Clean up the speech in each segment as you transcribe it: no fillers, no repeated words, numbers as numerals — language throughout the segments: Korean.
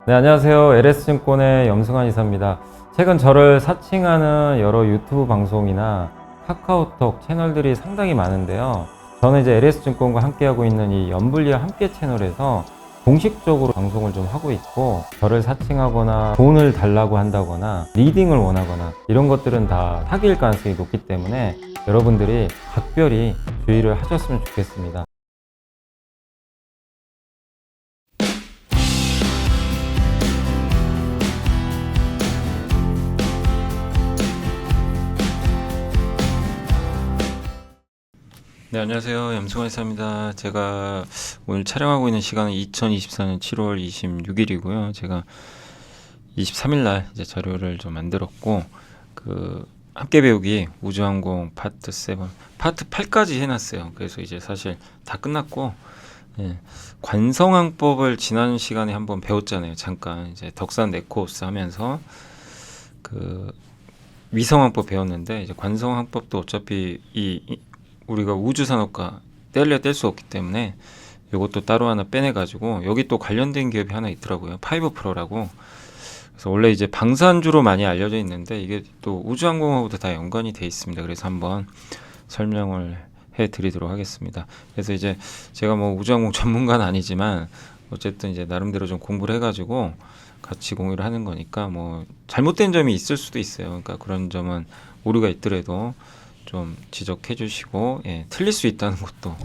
네, 안녕하세요. LS증권의 염승환 이사입니다. 최근 저를 사칭하는 여러 유튜브 방송이나 카카오톡 채널들이 상당히 많은데요. 저는 이제 LS증권과 함께하고 있는 이 연불리와 함께 채널에서 공식적으로 방송을 좀 하고 있고, 저를 사칭하거나 돈을 달라고 한다거나 리딩을 원하거나 이런 것들은 다 사기일 가능성이 높기 때문에 여러분들이 각별히 주의를 하셨으면 좋겠습니다. 네, 안녕하세요. 염승환 이사입니다. 제가 오늘 촬영하고 있는 시간은 2024년 7월 26일이고요. 제가 23일 날 이제 자료를 좀 만들었고, 함께 배우기 우주항공 파트 7, 파트 8까지 해놨어요. 그래서 이제 사실 다 끝났고, 예, 관성항법을 지난 시간에 한번 배웠잖아요. 잠깐 이제 덕산 네코스 하면서 위성항법 배웠는데, 이제 관성항법도 어차피 우리가 우주산업과 뗄래야 뗄 수 없기 때문에 이것도 따로 하나 빼내가지고, 여기 또 관련된 기업이 하나 있더라고요. 파이버프로라고. 그래서 원래 이제 방산주로 많이 알려져 있는데 이게 또 우주항공하고도 다 연관이 돼 있습니다. 그래서 한번 설명을 해드리도록 하겠습니다. 그래서 이제 제가 뭐 우주항공 전문가는 아니지만 어쨌든 이제 나름대로 좀 공부를 해가지고 같이 공유를 하는 거니까, 뭐 잘못된 점이 있을 수도 있어요. 그러니까 그런 점은 오류가 있더라도 좀 지적해 주시고, 틀릴 수 있다는 것도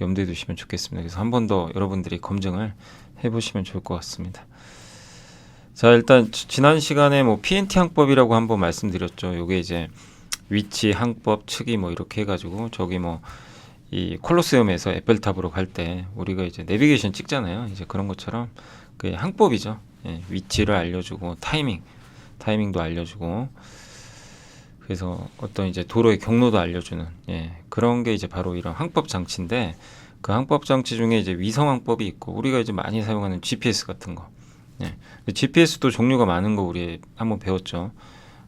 염두에 두시면 좋겠습니다. 그래서 한 번 더 여러분들이 검증을 해보시면 좋을 것 같습니다. 자, 일단 지난 시간에 뭐 PNT 항법이라고 한번 말씀드렸죠. 요게 이제 위치, 항법, 측이 뭐 이렇게 해가지고, 저기 뭐 이 콜로세움에서 에펠탑으로 갈 때 우리가 이제 내비게이션 찍잖아요. 이제 그런 것처럼 그 항법이죠. 위치를 알려주고 타이밍도 알려주고, 그래서 어떤 이제 도로의 경로도 알려주는, 그런 게 이제 바로 이런 항법 장치인데, 그 항법 장치 중에 이제 위성 항법이 있고, 우리가 이제 많이 사용하는 GPS 같은 거. GPS도 종류가 많은 거 우리 한번 배웠죠.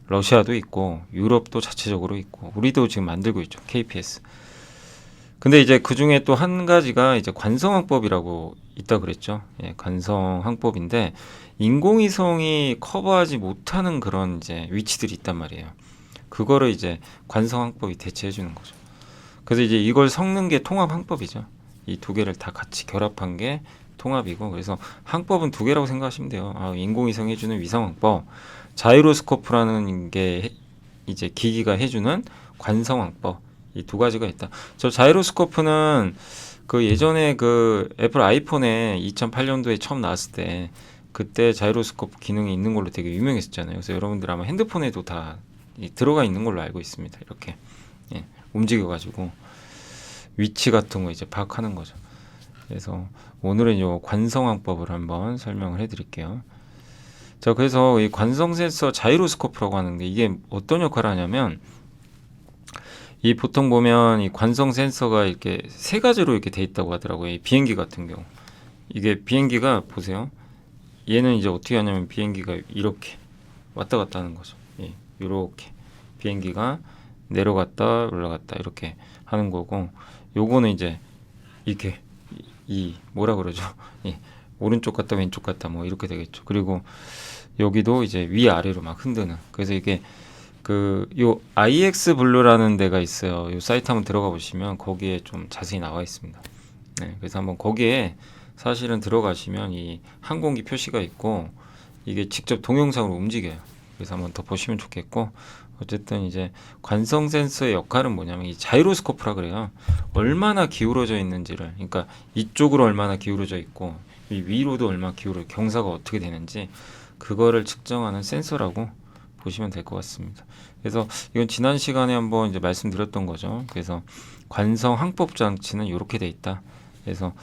러시아도 있고 유럽도 자체적으로 있고 우리도 지금 만들고 있죠. KPS. 근데 이제 그 중에 또 한 가지가 이제 관성항법이라고 있다 그랬죠. 관성항법인데 인공위성이 커버하지 못하는 그런 이제 위치들이 있단 말이에요. 그거를 이제 관성항법이 대체해 주는 거죠. 그래서 이제 이걸 섞는 게 통합항법이죠. 이 두 개를 다 같이 결합한 게 통합이고, 그래서 항법은 두 개라고 생각하시면 돼요. 인공위성이 해주는 위성항법, 자이로스코프라는 게 이제 기기가 해주는 관성항법, 이 두 가지가 있다. 저 자이로스코프는 그 예전에 그 애플 아이폰에 2008년도에 처음 나왔을 때, 그때 자이로스코프 기능이 있는 걸로 되게 유명했었잖아요. 그래서 여러분들 아마 핸드폰에도 다 들어가 있는 걸로 알고 있습니다. 이렇게 움직여가지고 위치 같은 거 이제 파악하는 거죠. 그래서 오늘은 요 관성항법을 한번 설명을 해드릴게요. 자, 그래서 이 관성 센서 자이로스코프라고 하는데, 이게 어떤 역할을 하냐면, 이 보통 보면 이 관성 센서가 이렇게 세 가지로 이렇게 돼 있다고 하더라고요. 이 비행기 같은 경우, 이게 비행기가 보세요. 얘는 이제 어떻게 하냐면 비행기가 이렇게 왔다 갔다 하는 거죠. 이렇게 비행기가 내려갔다 올라갔다 이렇게 하는 거고, 요거는 이제 이렇게 뭐라 그러죠? 오른쪽 갔다 왼쪽 갔다 뭐 이렇게 되겠죠. 그리고 여기도 이제 위아래로 막 흔드는. 그래서 이게 요 IX 블루라는 데가 있어요. 요 사이트 한번 들어가 보시면 거기에 좀 자세히 나와 있습니다. 그래서 한번 거기에 사실은 들어가시면 이 항공기 표시가 있고, 이게 직접 동영상으로 움직여요. 그래서 한번 더 보시면 좋겠고, 어쨌든 이제 관성 센서의 역할은 뭐냐면 이 자이로스코프라 그래요. 얼마나 기울어져 있는지를, 그러니까 이쪽으로 얼마나 기울어져 있고 이 위로도 얼마나 경사가 어떻게 되는지, 그거를 측정하는 센서라고 보시면 될 것 같습니다. 그래서 이건 지난 시간에 한번 이제 말씀드렸던 거죠. 그래서 관성 항법 장치는 이렇게 돼 있다. 그래서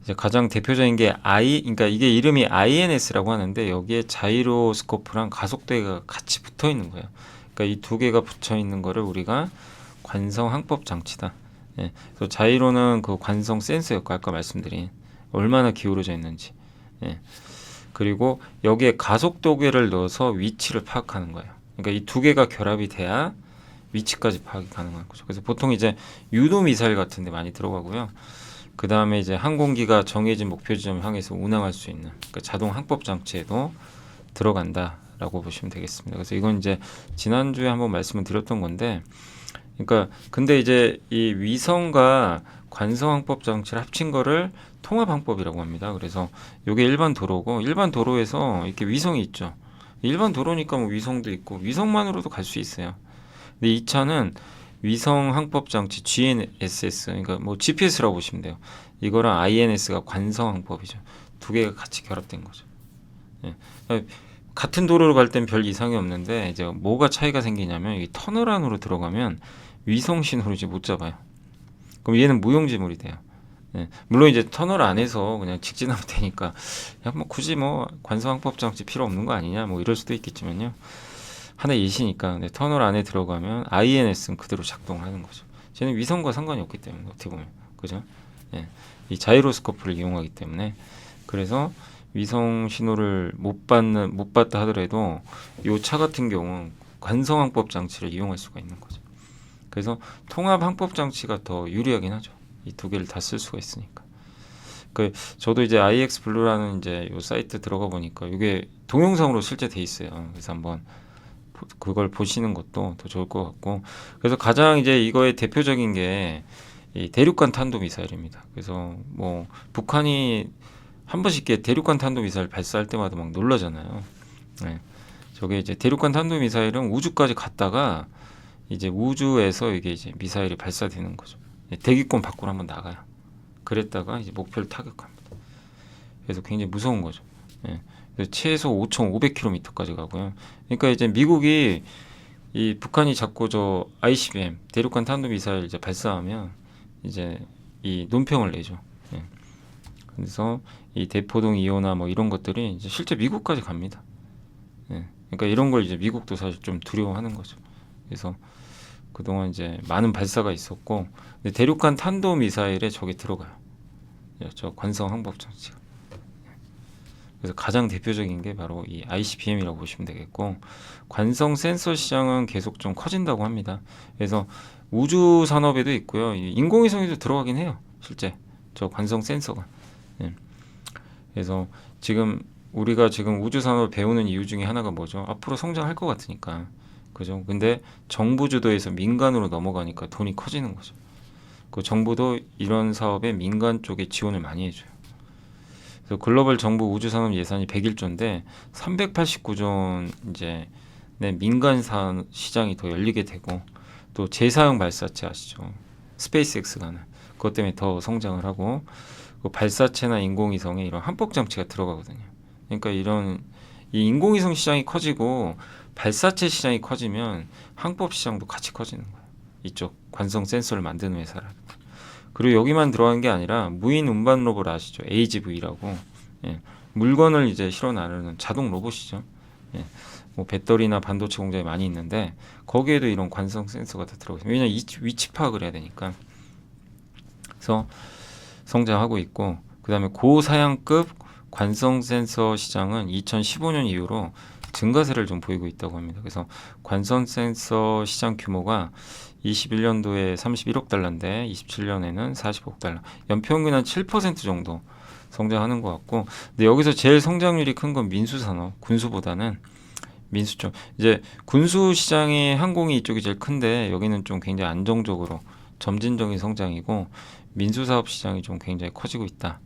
이제 가장 대표적인 게 그러니까 이게 이름이 INS라고 하는데, 여기에 자이로스코프랑 가속대가 같이 붙어 있는 거예요. 그러니까 이 두 개가 붙여 있는 거를 우리가 관성 항법 장치다. 그래서 자이로는 그 관성 센서 역할, 아까 말씀드린 얼마나 기울어져 있는지. 그리고 여기에 가속도계를 넣어서 위치를 파악하는 거예요. 그러니까 이 두 개가 결합이 돼야 위치까지 파악이 가능한 거죠. 그래서 보통 이제 유도 미사일 같은 데 많이 들어가고요. 그 다음에 이제 항공기가 정해진 목표 지점을 향해서 운항할 수 있는 그러니까 자동 항법 장치에도 들어간다라고 보시면 되겠습니다. 그래서 이건 이제 지난주에 한번 말씀을 드렸던 건데, 그러니까 근데 이제 이 위성과 관성 항법 장치를 합친 거를 통합 항법이라고 합니다. 그래서 이게 일반 도로고, 일반 도로에서 이렇게 위성이 있죠. 일반 도로니까 뭐 위성도 있고 위성만으로도 갈 수 있어요. 근데 이 차는 위성 항법 장치 GNSS, 그러니까 뭐 GPS라고 보시면 돼요. 이거랑 INS가 관성 항법이죠. 두 개가 같이 결합된 거죠. 예. 같은 도로로 갈 땐 별 이상이 없는데 이제 뭐가 차이가 생기냐면 이 터널 안으로 들어가면 위성 신호를 이제 못 잡아요. 그럼 얘는 무용지물이 돼요. 예. 물론 이제 터널 안에서 그냥 직진하면 되니까 야, 뭐 굳이 뭐 관성 항법 장치 필요 없는 거 아니냐 뭐 이럴 수도 있겠지만요. 하나의 예시니까. 근데 터널 안에 들어가면 INS는 그대로 작동하는 거죠. 쟤는 위성과 상관이 없기 때문에 어떻게 보면 그죠? 예. 이 자이로스코프를 이용하기 때문에 그래서 위성 신호를 못 받다 하더라도 이 차 같은 경우는 관성 항법 장치를 이용할 수가 있는 거죠. 그래서 통합 항법 장치가 더 유리하긴 하죠. 이 두 개를 다 쓸 수가 있으니까. 그 저도 이제 IX 블루라는 이제 요 사이트 들어가 보니까 이게 동영상으로 실제 돼 있어요. 그래서 한번 그걸 보시는 것도 더 좋을 것 같고, 그래서 가장 이제 이거의 대표적인 게 이 대륙간 탄도 미사일입니다. 그래서 뭐 북한이 한 번씩 이렇게 대륙간 탄도 미사일 발사할 때마다 막 놀라잖아요. 네. 저게 이제 대륙간 탄도 미사일은 우주까지 갔다가 이제 우주에서 이게 이제 미사일이 발사되는 거죠. 대기권 밖으로 한번 나가요. 그랬다가 이제 목표를 타격합니다. 그래서 굉장히 무서운 거죠. 예. 그래서 최소 5,500km까지 가고요. 그러니까 이제 미국이 이 북한이 자꾸 저 ICBM 대륙간 탄도 미사일 이제 발사하면 이제 이 논평을 내죠. 예. 그래서 이 대포동 2호나 뭐 이런 것들이 이제 실제 미국까지 갑니다. 예. 그러니까 이런 걸 이제 미국도 사실 좀 두려워하는 거죠. 그래서 그동안 이제 많은 발사가 있었고, 근데 대륙간 탄도 미사일에 저게 들어가요. 저 관성 항법 장치가. 그래서 가장 대표적인 게 바로 이 ICBM이라고 보시면 되겠고, 관성 센서 시장은 계속 좀 커진다고 합니다. 그래서 우주 산업에도 있고요, 인공위성에도 들어가긴 해요. 실제 저 관성 센서가. 예. 그래서 지금 우리가 지금 우주 산업을 배우는 이유 중에 하나가 뭐죠? 앞으로 성장할 것 같으니까. 그죠? 근데 정부 주도에서 민간으로 넘어가니까 돈이 커지는 거죠. 그 정부도 이런 사업에 민간 쪽에 지원을 많이 해줘요. 그래서 글로벌 정부 우주산업 예산이 101조인데 389조 이제 민간 시장이 더 열리게 되고, 또 재사용 발사체 아시죠? 스페이스X가 하는 그것 때문에 더 성장을 하고, 그 발사체나 인공위성에 이런 항법 장치가 들어가거든요. 그러니까 이런 이 인공위성 시장이 커지고 발사체 시장이 커지면 항법 시장도 같이 커지는 거예요. 이쪽 관성 센서를 만드는 회사라. 그리고 여기만 들어간 게 아니라 무인 운반 로봇 아시죠? AGV라고. 예. 물건을 이제 실어 나르는 자동 로봇이죠. 예. 뭐 배터리나 반도체 공장이 많이 있는데 거기에도 이런 관성 센서가 다 들어가 있어요. 왜냐면 위치 파악을 해야 되니까. 그래서 성장하고 있고, 그다음에 고사양급 관성 센서 시장은 2015년 이후로 증가세를 좀 보이고 있다고 합니다. 그래서 관성 센서 시장 규모가 21년도에 31억 달러인데 27년에는 45억 달러, 연평균 한 7% 정도 성장하는 것 같고, 근데 여기서 제일 성장률이 큰 건 민수산업, 군수보다는 민수 쪽. 이제 군수 시장이 항공이 이쪽이 제일 큰데 여기는 좀 굉장히 안정적으로 점진적인 성장이고, 민수사업 시장이 좀 굉장히 커지고 있다.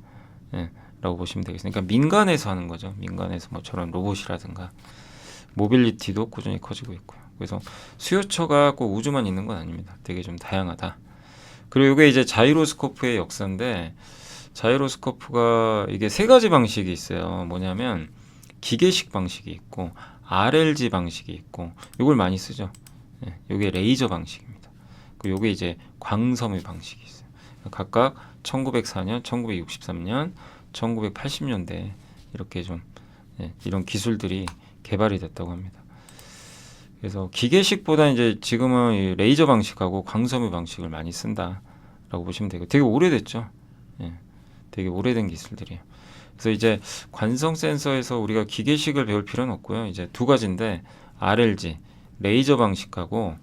예. 라고 보시면 되겠습니다. 그러니까 민간에서 하는 거죠. 민간에서 뭐 저런 로봇이라든가 모빌리티도 꾸준히 커지고 있고요. 그래서 수요처가 꼭 우주만 있는 건 아닙니다. 되게 좀 다양하다. 그리고 이게 이제 자이로스코프의 역사인데, 자이로스코프가 이게 세 가지 방식이 있어요. 뭐냐면 기계식 방식이 있고 RLG 방식이 있고, 이걸 많이 쓰죠. 이게 레이저 방식입니다. 그리고 이게 이제 광섬유 방식이 있어요. 각각 1904년, 1963년, 1980년대 이렇게 좀 이런 기술들이 개발이 됐다고 합니다. 그래서 기계식보다 이제 지금은 이 레이저 방식하고 광섬유 방식을 많이 쓴다라고 보시면 되고, 되게 오래됐죠. 예, 되게 오래된 기술들이에요. 그래서 이제 관성 센서에서 우리가 기계식을 배울 필요는 없고요. 이제 두 가지인데 RLG 레이저 방식하고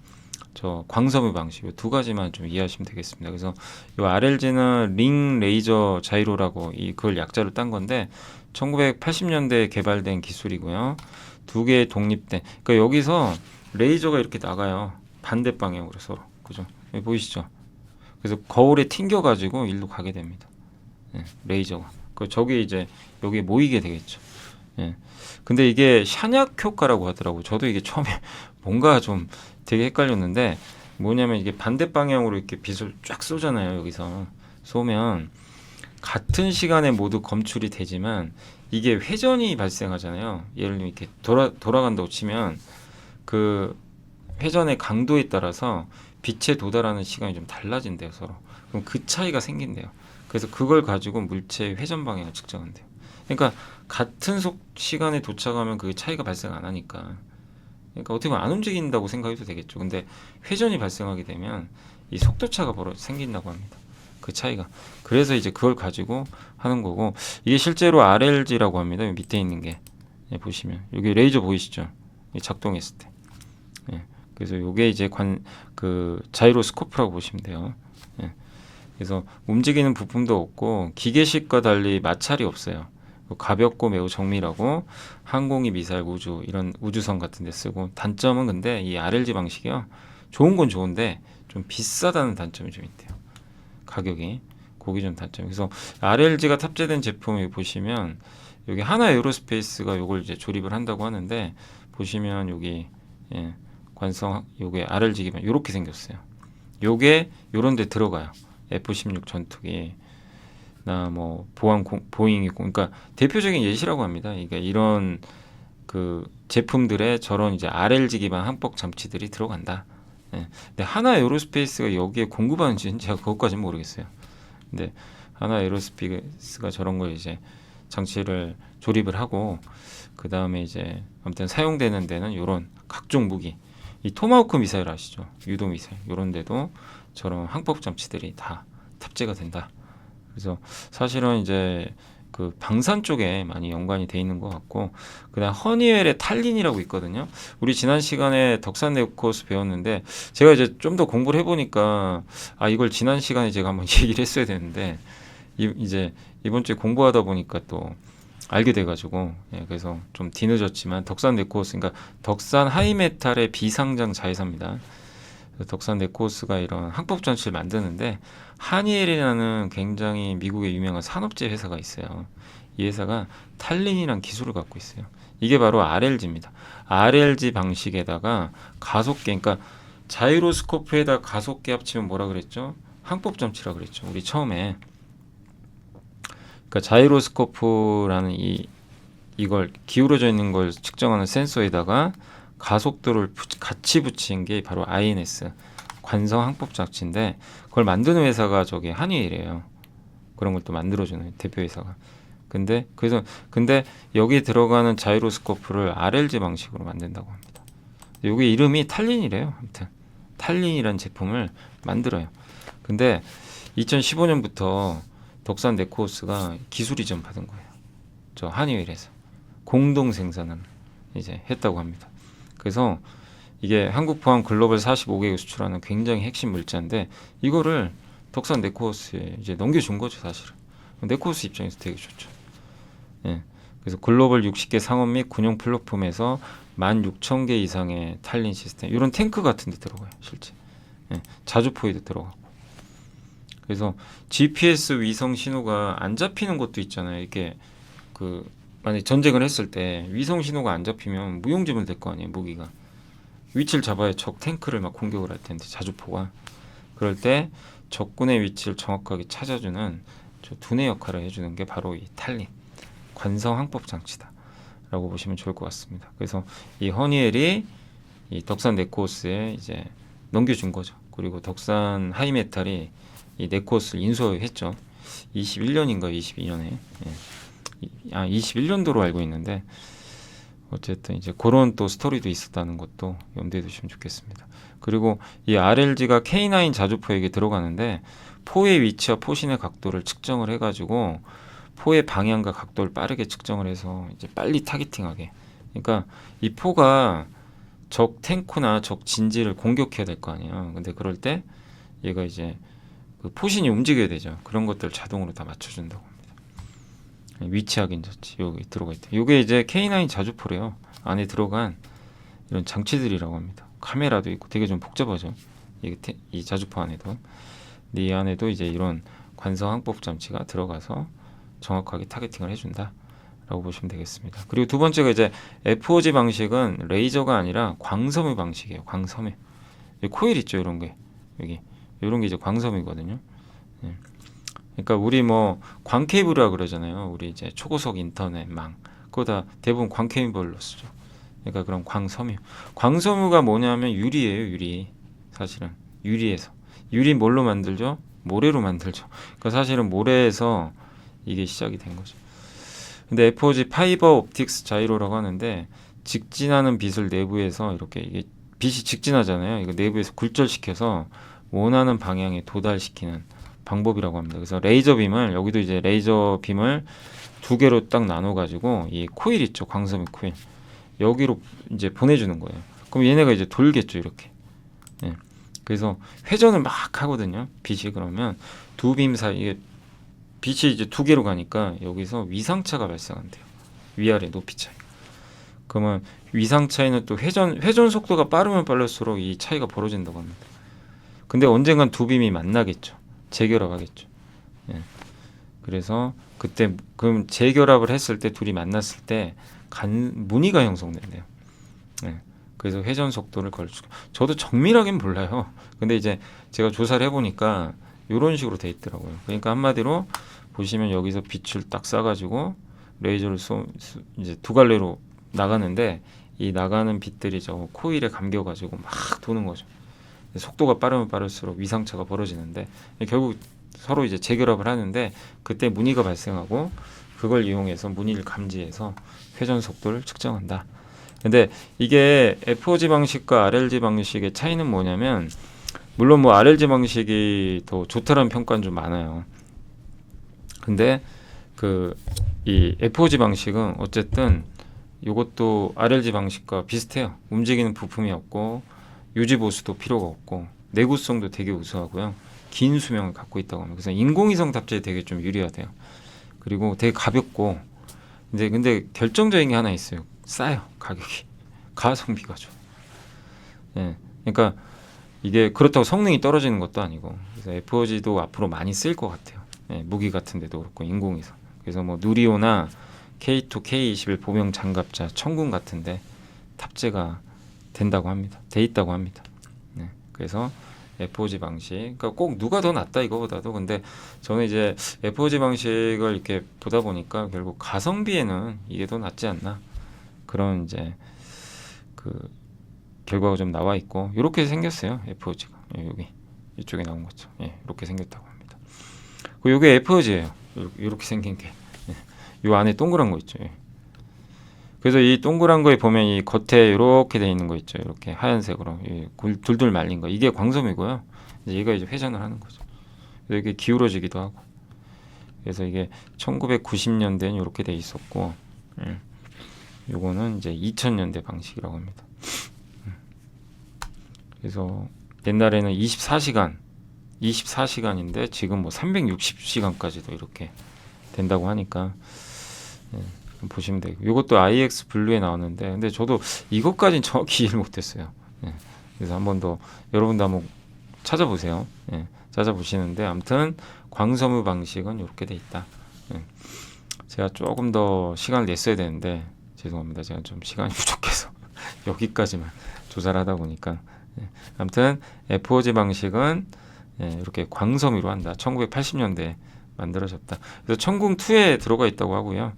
저 광섬유 방식 이 두 가지만 좀 이해하시면 되겠습니다. 그래서 이 RLG는 링 레이저 자이로라고 그걸 약자로 딴 건데 1980년대에 개발된 기술이고요. 두 개의 독립된. 그러니까 여기서 레이저가 이렇게 나가요. 반대 방향으로 서로. 그죠? 여기 보이시죠? 그래서 거울에 튕겨 가지고 일로 가게 됩니다. 예, 레이저가. 그 저기 이제 여기 모이게 되겠죠. 예. 근데 이게 샤냑 효과라고 하더라고. 저도 이게 처음에 뭔가 좀 되게 헷갈렸는데 뭐냐면 이게 반대 방향으로 이렇게 빛을 쫙 쏘잖아요. 여기서 쏘면 같은 시간에 모두 검출이 되지만 이게 회전이 발생하잖아요. 예를 들면 이렇게 돌아간다고 치면 그 회전의 강도에 따라서 빛에 도달하는 시간이 좀 달라진대요, 서로. 그럼 그 차이가 생긴대요. 그래서 그걸 가지고 물체의 회전 방향을 측정한대요. 그러니까 같은 시간에 도착하면 그 차이가 발생 안 하니까. 그러니까 어떻게 보면 안 움직인다고 생각해도 되겠죠. 근데 회전이 발생하게 되면 이 속도 차가 생긴다고 합니다. 그 차이가. 그래서 이제 그걸 가지고 하는 거고 이게 실제로 RLG라고 합니다. 여기 밑에 있는 게 보시면 여기 레이저 보이시죠? 작동했을 때. 예. 그래서 이게 이제 그 자이로스코프라고 보시면 돼요. 예. 그래서 움직이는 부품도 없고 기계식과 달리 마찰이 없어요. 가볍고 매우 정밀하고 항공기, 미사일, 우주 이런 우주선 같은 데 쓰고 단점은 근데 이 RLG 방식이요. 좋은 건 좋은데 좀 비싸다는 단점이 좀 있대요. 가격이. 그게 좀 단점. 그래서 RLG가 탑재된 제품 여기 보시면 여기 하나 에어로스페이스가 요걸 이제 조립을 한다고 하는데 보시면 여기 관성 요게 RLG 기반 요렇게 생겼어요. 요게 요런 데 들어가요. F-16 전투기 나 뭐 보잉이 그러니까 대표적인 예시라고 합니다. 그러니까 이런 그 제품들에 저런 이제 RLG 기반 항법 장치들이 들어간다. 근데 하나 에어로스페이스가 여기에 공급하는지는 제가 그것까지는 모르겠어요. 근데 하나 에어로스페이스가 저런 걸 이제 장치를 조립을 하고 그 다음에 이제 아무튼 사용되는 데는 이런 각종 무기, 이 토마호크 미사일 아시죠? 유도 미사일 이런 데도 저런 항법 장치들이 다 탑재가 된다. 그래서 사실은 이제 그 방산 쪽에 많이 연관이 돼 있는 것 같고 그다음 허니웰의 탈린이라고 있거든요. 우리 지난 시간에 덕산 네코스 배웠는데 제가 이제 좀 더 공부를 해보니까 이걸 지난 시간에 제가 한번 얘기를 했어야 되는데 이제 이번 주에 공부하다 보니까 또 알게 돼가지고 그래서 좀 뒤늦었지만 덕산 네코스 그러니까 덕산 하이메탈의 비상장 자회사입니다. 덕산 네코스가 이런 항법 장치를 만드는데 하니엘이라는 굉장히 미국의 유명한 산업재 회사가 있어요. 이 회사가 탈린이란 기술을 갖고 있어요. 이게 바로 RLG입니다. RLG 방식에다가 가속계, 그러니까 자이로스코프에다 가속계 합치면 뭐라 그랬죠? 항법 장치라 그랬죠. 우리 처음에. 그러니까 자이로스코프라는 이걸 기울어져 있는 걸 측정하는 센서에다가 가속도를 같이 붙인 게 바로 INS 관성 항법 장치인데 그걸 만드는 회사가 저기 한의일이에요. 그런 걸 또 만들어주는 대표 회사가. 근데 여기 들어가는 자이로스코프를 RLG 방식으로 만든다고 합니다. 여기 이름이 탈린이래요. 아무튼 탈린이라는 제품을 만들어요. 근데 2015년부터 덕산 네코스가 기술 이전 받은 거예요. 저 한의일에서 공동 생산을 이제 했다고 합니다. 그래서 이게 한국 포함 글로벌 45개국 수출하는 굉장히 핵심 물자인데 이거를 덕산 네코스에 이제 넘겨준 거죠, 사실은. 네코스 입장에서 되게 좋죠. 그래서 글로벌 60개 상업 및 군용 플랫폼에서 16,000개 이상의 탈린 시스템, 이런 탱크 같은 데 들어가요, 실제. 자주포에도 들어가고. 그래서 GPS 위성 신호가 안 잡히는 것도 있잖아요. 이게 만약 전쟁을 했을 때 위성 신호가 안 잡히면 무용지물 될 거 아니에요, 무기가. 위치를 잡아야 적 탱크를 막 공격을 할 텐데, 자주포가. 그럴 때 적군의 위치를 정확하게 찾아주는 저 두뇌 역할을 해주는 게 바로 이 탈린, 관성 항법 장치다 라고 보시면 좋을 것 같습니다. 그래서 이 허니엘이 이 덕산 네코스에 이제 넘겨준 거죠. 그리고 덕산 하이메탈이 이 네코스를 인수했죠. 21년인가 22년에. 21년도로 알고 있는데 어쨌든 이제 그런 또 스토리도 있었다는 것도 염두에 두시면 좋겠습니다. 그리고 이 RLG가 K9 자주포에게 들어가는데 포의 위치와 포신의 각도를 측정을 해가지고 포의 방향과 각도를 빠르게 측정을 해서 이제 빨리 타겟팅하게. 그러니까 이 포가 적 탱크나 적 진지를 공격해야 될 거 아니에요. 근데 그럴 때 얘가 이제 그 포신이 움직여야 되죠. 그런 것들 자동으로 다 맞춰준다고 합니다. 위치 확인 장치 여기 들어가 있다. 이게 이제 K9 자주포래요. 안에 들어간 이런 장치들이라고 합니다. 카메라도 있고 되게 좀 복잡하죠. 이 자주포 안에도. 근데 이 안에도 이제 이런 관성 항법 장치가 들어가서 정확하게 타겟팅을 해준다. 라고 보시면 되겠습니다. 그리고 두 번째가 이제 FOG 방식은 레이저가 아니라 광섬유 방식이에요. 광섬유. 코일 있죠, 이런 게 여기 이런 게 이제 광섬유거든요. 예. 그러니까 우리 뭐 광케이블이라 그러잖아요. 우리 이제 초고속 인터넷망 그거 다 대부분 광케이블로 쓰죠. 그러니까 그런 광섬유. 광섬유가 뭐냐면 유리예요, 유리. 사실은 유리에서 유리 뭘로 만들죠? 모래로 만들죠. 그러니까 사실은 모래에서 이게 시작이 된 거죠. 근데 FOG 파이버 옵틱스 자이로라고 하는데 직진하는 빛을 내부에서 이렇게 이게 빛이 직진하잖아요. 이거 내부에서 굴절시켜서 원하는 방향에 도달시키는 방법이라고 합니다. 그래서 레이저 빔을 여기도 이제 레이저 빔을 두 개로 딱 나눠 가지고 이 코일 있죠. 광섬유 코일. 여기로 이제 보내주는 거예요. 그럼 얘네가 이제 돌겠죠. 이렇게. 예. 그래서 회전을 막 하거든요. 빛이 그러면 두 빔 사이에 빛이 이제 두 개로 가니까 여기서 위상차가 발생한대요. 위아래 높이 차이. 그러면 위상 차이는 또 회전 속도가 빠르면 빠를수록 이 차이가 벌어진다고 합니다. 근데 언젠간 두 빔이 만나겠죠. 재결합하겠죠. 예. 그래서 그때 그럼 재결합을 했을 때 둘이 만났을 때 무늬가 형성된대요. 예. 그래서 회전 속도를 걸치고 저도 정밀하게는 몰라요. 근데 이제 제가 조사를 해보니까 이런 식으로 돼 있더라고요. 그러니까 한마디로 보시면 여기서 빛을 딱 쏴가지고 레이저를 이제 두 갈래로 나가는데 이 나가는 빛들이 저 코일에 감겨가지고 막 도는 거죠. 속도가 빠르면 빠를수록 위상차가 벌어지는데 결국 서로 이제 재결합을 하는데 그때 무늬가 발생하고 그걸 이용해서 무늬를 감지해서 회전 속도를 측정한다. 근데 이게 FOG 방식과 RLG 방식의 차이는 뭐냐면 물론 뭐 RLG 방식이 더 좋다라는 평가는 좀 많아요. 근데 이 FOG 방식은 어쨌든 이것도 RLG 방식과 비슷해요. 움직이는 부품이 없고 유지 보수도 필요가 없고 내구성도 되게 우수하고요. 긴 수명을 갖고 있다고 합니다. 그래서 인공위성 탑재에 되게 좀 유리하대요. 그리고 되게 가볍고 근데 결정적인 게 하나 있어요. 싸요. 가격이. 가성비가 좋아요. 예. 그러니까 이게 그렇다고 성능이 떨어지는 것도 아니고 그래서 FOG도 앞으로 많이 쓸 것 같아요. 예, 무기 같은 데도 그렇고 인공위성. 그래서 뭐 누리호나 K2, K21 보명 장갑차, 천군 같은데 탑재가 된다고 합니다. 돼 있다고 합니다. 네, 그래서 FOG 방식, 그러니까 꼭 누가 더 낫다 이거보다도 근데 저는 이제 FOG 방식을 이렇게 보다 보니까 결국 가성비에는 이게 더 낫지 않나 그런 이제 그 결과가 좀 나와 있고 이렇게 생겼어요. FOG가 여기 이쪽에 나온 거죠. 예, 이렇게 생겼다고 합니다. 그리고 이게 FOG예요. 이렇게 생긴 게. 이 안에 동그란 거 있죠. 예. 그래서 이 동그란 거에 보면 이 겉에 이렇게 돼 있는 거 있죠. 이렇게 하얀색으로 둘둘 말린 거. 이게 광섬이고요. 이제 얘가 이제 회전을 하는 거죠. 그래서 이게 기울어지기도 하고. 그래서 이게 1990년대는 이렇게 돼 있었고, 요거는 이제 2000년대 방식이라고 합니다. 그래서 옛날에는 24시간인데 지금 뭐 360시간까지도 이렇게 된다고 하니까 보시면 되고 이것도 IX 블루에 나오는데 근데 저도 이것까지는 정확히 이해를 못했어요. 그래서 한 번 더 여러분도 한번 찾아보세요. 찾아보시는데 아무튼 광섬유 방식은 이렇게 돼 있다. 제가 조금 더 시간을 냈어야 되는데 죄송합니다. 제가 좀 시간이 부족해서 여기까지만 조사를 하다 보니까 아무튼 FOG 방식은 이렇게 광섬유로 한다. 1980년대에 만들어졌다. 그래서 천궁2에 들어가 있다고 하고요.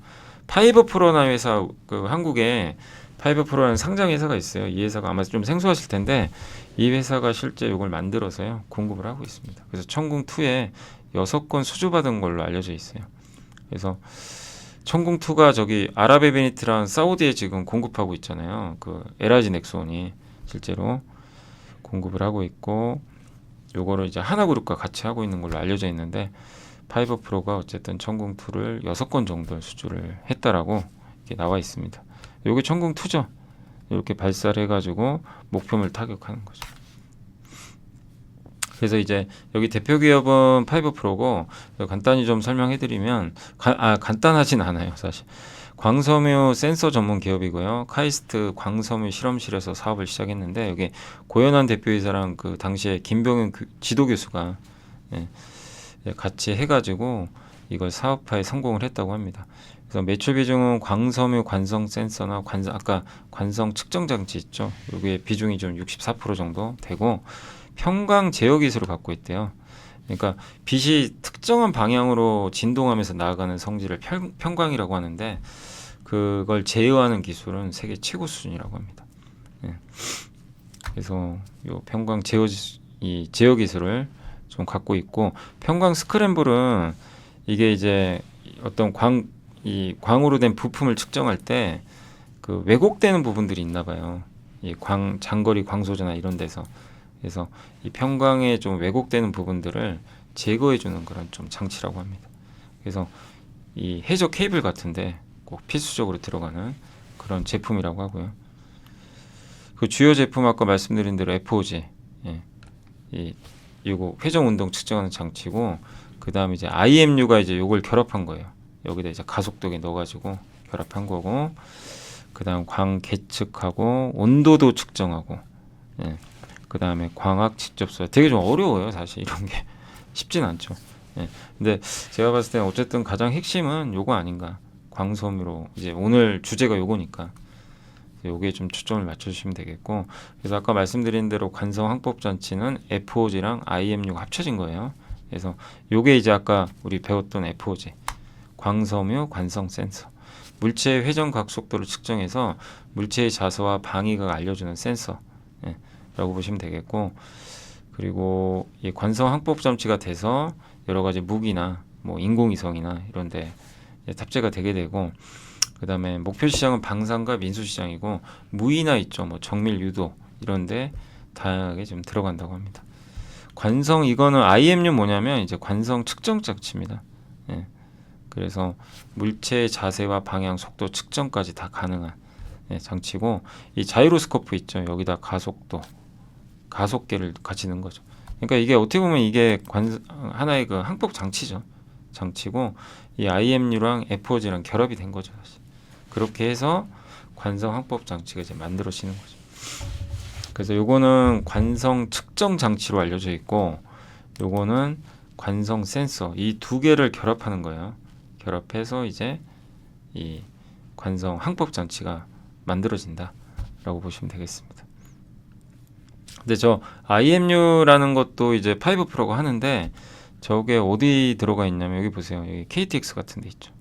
파이버 프로나 회사 한국에 파이버 프로라는 상장 회사가 있어요. 이 회사가 아마 좀 생소하실 텐데 이 회사가 실제 이걸 만들어서요 공급을 하고 있습니다. 그래서 천궁2에 6건 수주받은 걸로 알려져 있어요. 그래서 천궁2가 저기 아랍에미리트랑 사우디에 지금 공급하고 있잖아요. 그 LIG 넥스원이 실제로 공급을 하고 있고 요거를 이제 하나그룹과 같이 하고 있는 걸로 알려져 있는데 파이버 프로가 어쨌든 천궁2를 6건 정도 수주를 했다라고 이렇게 나와 있습니다. 요게 천궁2죠. 이렇게 발사를 해가지고 목표물 타격하는 거죠. 그래서 이제 여기 대표 기업은 파이버 프로고 간단히 좀 설명해드리면 간단하진 않아요 사실. 광섬유 센서 전문 기업이고요. 카이스트 광섬유 실험실에서 사업을 시작했는데 여기 고현환 대표이사랑 그 당시에 김병현 지도 교수가 같이 해가지고 이걸 사업화에 성공을 했다고 합니다. 그래서 매출 비중은 광섬유 관성 센서나 아까 관성 측정 장치 있죠. 여기에 비중이 좀 64% 정도 되고 평광 제어 기술을 갖고 있대요. 그러니까 빛이 특정한 방향으로 진동하면서 나아가는 성질을 평광이라고 하는데 그걸 제어하는 기술은 세계 최고 수준이라고 합니다. 그래서 요 평광 제어 기술을 좀 갖고 있고 평광 스크램블은 이게 이제 어떤 광으로 된 부품을 측정할 때 그 왜곡되는 부분들이 있나 봐요. 이 장거리 광소재나 이런 데서. 그래서 이 평광에 좀 왜곡되는 부분들을 제거해 주는 그런 좀 장치라고 합니다. 그래서 이 해저 케이블 같은데 꼭 필수적으로 들어가는 그런 제품이라고 하고요. 그 주요 제품 아까 말씀드린 대로 FOG, 이거 회전 운동 측정하는 장치고, 그 다음에 이제 IMU가 이제 요걸 결합한 거예요. 여기다 이제 가속도계 넣어가지고 결합한 거고, 그 다음 광 계측하고 온도도 측정하고, 그 다음에 광학 직접 쏘아. 되게 좀 어려워요 사실 이런 게 쉽진 않죠. 근데 제가 봤을 때는 어쨌든 가장 핵심은 요거 아닌가. 광섬유로 이제 오늘 주제가 요거니까 요게 좀 초점을 맞춰주시면 되겠고, 그래서 아까 말씀드린 대로 관성 항법 장치는 FOG랑 IMU가 합쳐진 거예요. 그래서 요게 이제 아까 우리 배웠던 FOG 광섬유 관성 센서, 물체의 회전 각속도를 측정해서 물체의 자세와 방위각을 알려주는 센서 라고 보시면 되겠고, 그리고 이 관성 항법 장치가 돼서 여러 가지 무기나 뭐 인공위성이나 이런 데 탑재가 되게 되고, 그 다음에 목표 시장은 방산과 민수 시장이고, 무이나 있죠, 뭐 정밀 유도 이런데 다양하게 좀 들어간다고 합니다. 관성 이거는 IMU 뭐냐면 이제 관성 측정 장치입니다. 그래서 물체의 자세와 방향, 속도 측정까지 다 가능한 장치고, 이 자이로스코프 있죠, 여기다 가속계를 같이 넣은 거죠. 그러니까 이게 어떻게 보면 이게 하나의 그 항법 장치고, 이 IMU랑 FOG랑 결합이 된 거죠 사실. 그렇게 해서 관성 항법 장치가 이제 만들어지는 거죠. 그래서 요거는 관성 측정 장치로 알려져 있고, 요거는 관성 센서, 이 두 개를 결합하는 거예요. 결합해서 이제 이 관성 항법 장치가 만들어진다라고 보시면 되겠습니다. 근데 저 IMU라는 것도 이제 파이브 프로가 하는데, 저게 어디 들어가 있냐면 여기 보세요. 여기 KTX 같은 데 있죠.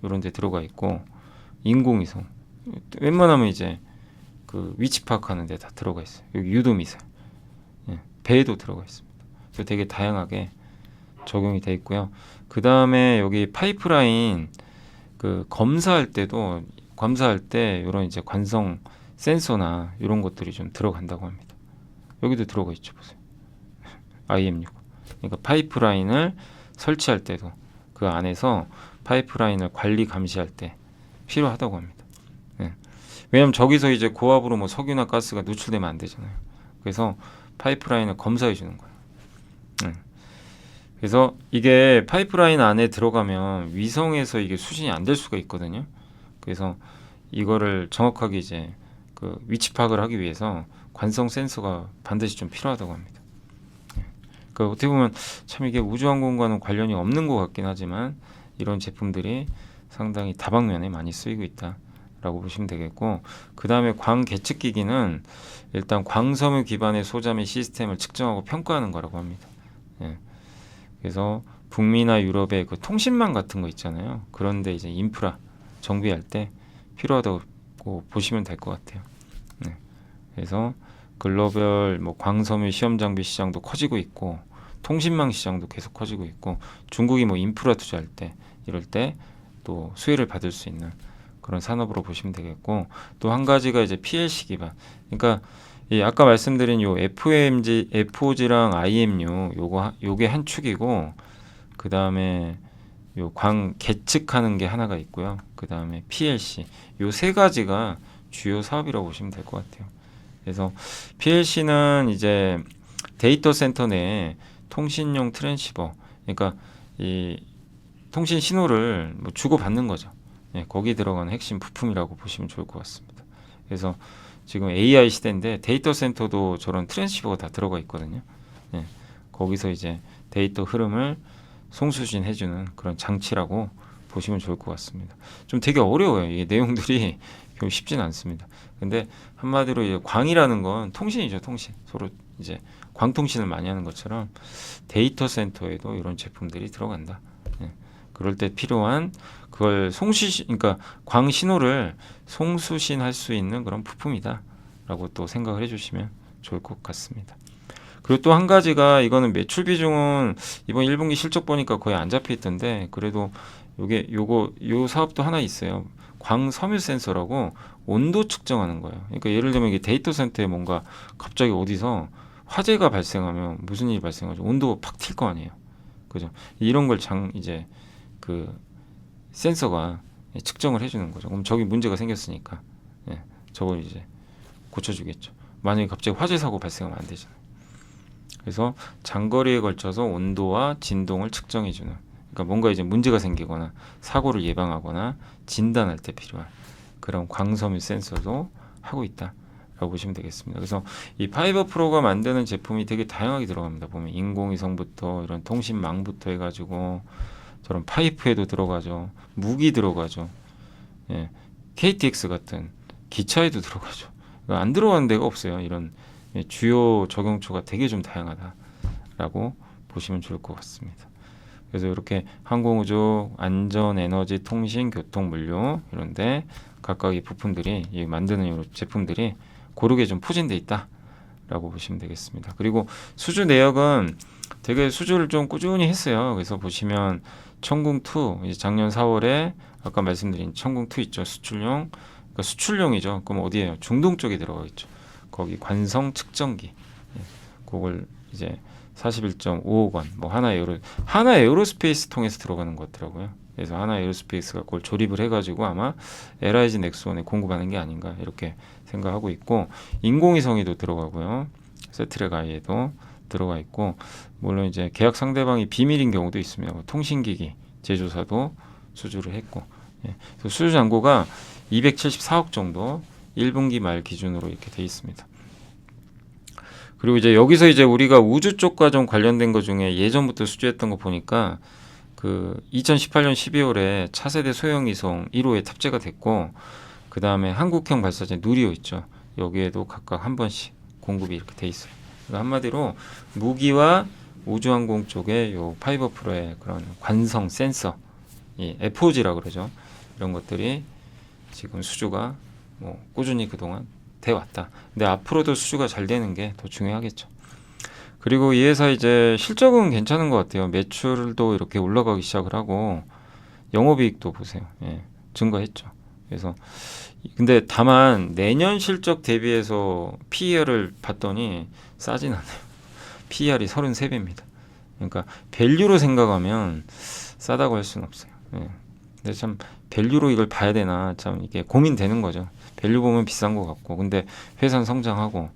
이런 데 들어가 있고, 인공위성 웬만하면 이제 그 위치 파악하는 데 다 들어가 있어요. 여기 유도미사일, 배에도 들어가 있습니다. 그래서 되게 다양하게 적용이 돼 있고요. 그 다음에 여기 파이프라인 그 검사할 때 이런 이제 관성 센서나 이런 것들이 좀 들어간다고 합니다. 여기도 들어가 있죠, 보세요. IMU. 그러니까 파이프라인을 설치할 때도 그 안에서 파이프라인을 관리 감시할 때 필요하다고 합니다. 왜냐면 저기서 이제 고압으로 뭐 석유나 가스가 노출되면 안 되잖아요. 그래서 파이프라인을 검사해 주는 거예요. 그래서 이게 파이프라인 안에 들어가면 위성에서 이게 수신이 안 될 수가 있거든요. 그래서 이거를 정확하게 이제 그 위치 파악을 하기 위해서 관성 센서가 반드시 좀 필요하다고 합니다. 그 어떻게 보면 참 이게 우주항공과는 관련이 없는 것 같긴 하지만 이런 제품들이 상당히 다방면에 많이 쓰이고 있다라고 보시면 되겠고, 그 다음에 광 계측기기는 일단 광섬유 기반의 소자 및 시스템을 측정하고 평가하는 거라고 합니다. 그래서 북미나 유럽의 그 통신망 같은 거 있잖아요. 그런데 이제 인프라 정비할 때 필요하다고 보시면 될 것 같아요. 그래서 글로벌 뭐 광섬유 시험 장비 시장도 커지고 있고, 통신망 시장도 계속 커지고 있고, 중국이 뭐 인프라 투자할 때 이럴 때 또 수혜를 받을 수 있는 그런 산업으로 보시면 되겠고, 또 한 가지가 이제 PLC 기반. 그러니까 이 아까 말씀드린 요 FOG랑 IMU 요게 한 축이고, 그 다음에 요 광 계측하는 게 하나가 있고요. 그 다음에 PLC 요 세 가지가 주요 사업이라고 보시면 될 것 같아요. 그래서 PLC는 이제 데이터 센터 내에 통신용 트랜시버, 그러니까 이 통신 신호를 뭐 주고받는 거죠. 예, 거기 들어가는 핵심 부품이라고 보시면 좋을 것 같습니다. 그래서 지금 AI 시대인데 데이터 센터도 저런 트랜시버가 다 들어가 있거든요. 예, 거기서 이제 데이터 흐름을 송수신해주는 그런 장치라고 보시면 좋을 것 같습니다. 좀 되게 어려워요. 이게 내용들이 별로 쉽지는 않습니다. 근데 한마디로 이제 광이라는 건 통신이죠, 통신. 서로 이제 광통신을 많이 하는 것처럼 데이터 센터에도 이런 제품들이 들어간다. 예. 그럴 때 필요한 그걸 그러니까 광 신호를 송수신할 수 있는 그런 부품이다라고 또 생각을 해주시면 좋을 것 같습니다. 그리고 또 한 가지가 이거는 매출 비중은 이번 1분기 실적 보니까 거의 안 잡혀 있던데 그래도 요 사업도 하나 있어요. 광 섬유 센서라고 온도 측정하는 거예요. 그러니까 예를 들면 이게 데이터 센터에 뭔가 갑자기 어디서 화재가 발생하면 무슨 일이 발생하죠? 온도가 팍 튈 거 아니에요. 그죠? 이런 걸 이제 그 센서가 측정을 해주는 거죠. 그럼 저기 문제가 생겼으니까 저걸 이제 고쳐주겠죠. 만약에 갑자기 화재 사고 발생하면 안 되잖아요. 그래서 장거리에 걸쳐서 온도와 진동을 측정해주는, 그러니까 뭔가 이제 문제가 생기거나 사고를 예방하거나 진단할 때 필요한 그런 광섬유 센서도 하고 있다라고 보시면 되겠습니다. 그래서 이 파이버 프로가 만드는 제품이 되게 다양하게 들어갑니다. 보면 인공위성부터 이런 통신망부터 해가지고 저런 파이프에도 들어가죠. 무기 들어가죠. 예, KTX 같은 기차에도 들어가죠. 안 들어가는 데가 없어요. 이런 주요 적용처가 되게 좀 다양하다라고 보시면 좋을 것 같습니다. 그래서 이렇게 항공우주, 안전, 에너지, 통신, 교통, 물류 이런데 각각의 부품들이 만드는 제품들이 고르게 좀 포진돼 있다라고 보시면 되겠습니다. 그리고 수주 내역은 되게 수주를 좀 꾸준히 했어요. 그래서 보시면 천궁2 이제 작년 4월에 아까 말씀드린 천궁2 있죠. 수출용, 그러니까 수출용이죠. 그럼 어디에요? 중동 쪽에 들어가 있죠. 거기 관성 측정기, 그걸 이제 41.5억 원, 뭐 하나 에어로스페이스 통해서 들어가는 것 같더라고요. 그래서 하나 에어로스페이스가 그걸 조립을 해가지고 아마 LIG 넥스원에 공급하는 게 아닌가 이렇게 생각하고 있고, 인공위성에도 들어가고요, 세트랙 아이에도 들어가 있고, 물론 이제 계약 상대방이 비밀인 경우도 있습니다. 통신기기 제조사도 수주를 했고, 그래서 수주 잔고가 274억 정도 1분기 말 기준으로 이렇게 돼 있습니다. 그리고 이제 여기서 이제 우리가 우주 쪽과 좀 관련된 것 중에 예전부터 수주했던 거 보니까 그 2018년 12월에 차세대 소형위성 1호에 탑재가 됐고, 그 다음에 한국형 발사체 누리호 있죠. 여기에도 각각 한 번씩 공급이 이렇게 돼 있어요. 그러니까 한마디로 무기와 우주항공 쪽에 요 파이버 프로의 그런 관성 센서, FOG라고 그러죠. 이런 것들이 지금 수주가 뭐 꾸준히 그동안 돼 왔다. 근데 앞으로도 수주가 잘 되는 게 더 중요하겠죠. 그리고 이 회사 이제 실적은 괜찮은 것 같아요. 매출도 이렇게 올라가기 시작을 하고 영업이익도 보세요. 증가했죠. 그래서 근데 다만 내년 실적 대비해서 PER을 봤더니 싸진 않아요. PER이 33배입니다. 그러니까 밸류로 생각하면 싸다고 할 수는 없어요. 근데 참 밸류로 이걸 봐야 되나 참 이게 고민되는 거죠. 밸류 보면 비싼 것 같고, 근데 회사는 성장하고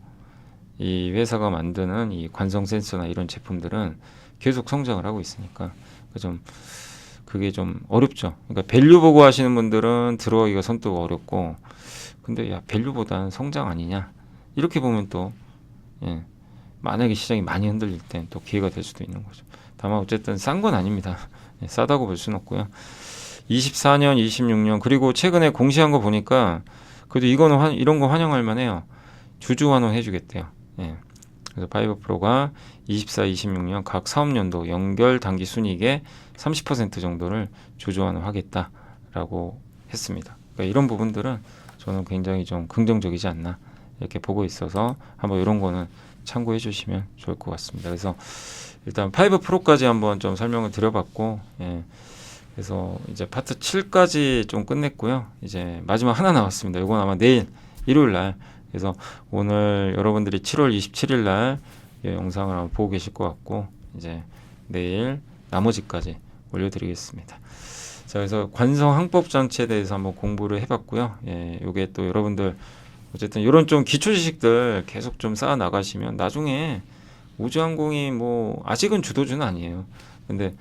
이 회사가 만드는 이 관성 센서나 이런 제품들은 계속 성장을 하고 있으니까 그게 좀 어렵죠. 그러니까 밸류 보고 하시는 분들은 들어가기가 선뜻 어렵고, 근데 야 밸류보다는 성장 아니냐 이렇게 보면 또 만약에 시장이 많이 흔들릴 땐 또 기회가 될 수도 있는 거죠. 다만 어쨌든 싼 건 아닙니다. 싸다고 볼 수는 없고요. 24년, 26년 그리고 최근에 공시한 거 보니까 그래도 이거는 이런 거 환영할 만해요. 주주 환원 해주겠대요. 그래서 파이버 프로가 24, 26년 각 사업연도 연결 당기 순이익의 30% 정도를 주주 환원하겠다라고 했습니다. 그러니까 이런 부분들은 저는 굉장히 좀 긍정적이지 않나 이렇게 보고 있어서 한번 이런 거는 참고해 주시면 좋을 것 같습니다. 그래서 일단 파이버 프로까지 한번 좀 설명을 드려봤고, 그래서 이제 파트 7까지 좀 끝냈고요. 이제 마지막 하나 남았습니다. 이건 아마 내일 일요일 날, 그래서 오늘 여러분들이 7월 27일 날 영상을 한번 보고 계실 것 같고, 이제 내일 나머지까지 올려드리겠습니다. 자, 그래서 관성 항법 장치에 대해서 한번 공부를 해봤고요. 예, 요게 또 여러분들 어쨌든 이런 좀 기초 지식들 계속 좀 쌓아 나가시면 나중에 우주항공이 뭐 아직은 주도주는 아니에요. 근데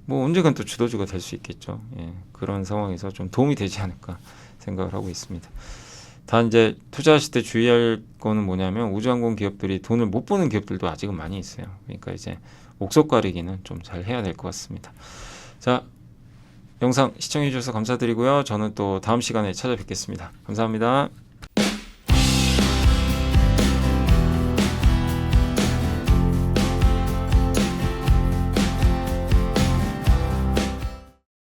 뭐 언젠간 또 주도주가 될 수 있겠죠. 예, 그런 상황에서 좀 도움이 되지 않을까 생각을 하고 있습니다. 단 이제 투자하실 때 주의할 거는 뭐냐면 우주항공 기업들이 돈을 못 버는 기업들도 아직은 많이 있어요. 그러니까 이제 옥석 가리기는 좀 잘 해야 될 것 같습니다. 자, 영상 시청해 주셔서 감사드리고요. 저는 또 다음 시간에 찾아뵙겠습니다. 감사합니다.